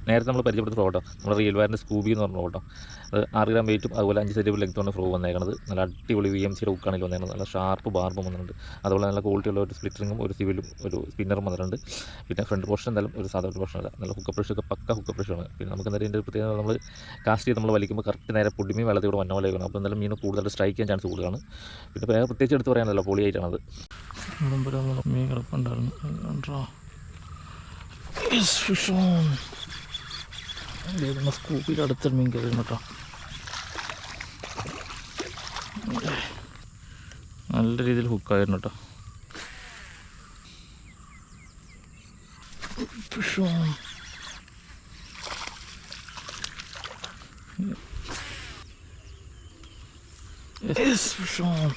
നേരത്തെ നമ്മൾ പരിചയപ്പെടുത്ത ഫ്രോ കേട്ടോ, നമ്മുടെ റിയൽ വാറിൻ്റെ സ്കൂബി എന്ന് പറഞ്ഞ കേട്ടോ. അത് 6 ഗ്രാം വെയിറ്റും അതുപോലെ 5 സെൻറ്റിമീറ്റർ ലെങ്ത്തുമാണ് ഫ്രോ വന്നേക്കുന്നത്. നല്ല അടിപൊളി VMCയുടെ ഹുക്കാണെങ്കിൽ വന്നേക്കുന്നത്. നല്ല ഷാർപ്പ് ബാർബും വന്നിട്ടുണ്ട്. അതുപോലെ നല്ല ക്വാളിറ്റിയുള്ള ഒരു സ്പ്ലിറ്ററിങ്ങും ഒരു സിവിലും ഒരു സ്പിന്നറും വന്നിട്ടുണ്ട്. പിന്നെ ഫ്രണ്ട് പോർഷൻ എന്തായാലും ഒരു സാധാരണ പോർഷനല്ല, നല്ല ഹുക്ക് പ്രഷൊക്കെ പക്ക ഹുക്ക് പ്രഷറാണ്. പിന്നെ നമുക്ക് എന്തായാലും ഇതിൻ്റെ പ്രത്യേകത നമ്മൾ കാസ്റ്റ് ചെയ്ത് നമ്മൾ വലിക്കുമ്പോൾ കറക്റ്റ് നേരെ പൊടിമീൻ വെള്ളത്തിലൂടെ വന്ന പോലെ വേണം. അപ്പോൾ എന്തായാലും മീൻ കൂടുതൽ സ്ട്രൈക്ക് ചെയ്യാൻ ചാൻസ് കൂടുതലാണ്. പിന്നെ വേറെ പ്രത്യേകിച്ച് എടുത്ത് പറയാനല്ലോ പൊളിയായിട്ടാണത്. മീൻ കിടപ്പുണ്ടായിരുന്നു. സ്കൂപ്പിൽ അടുത്തൊരു മീൻ കയറുന്നു കേട്ടോ. നല്ല രീതിയിൽ ഹുക്കായിരുന്നു കേട്ടോ. Yes, fish on.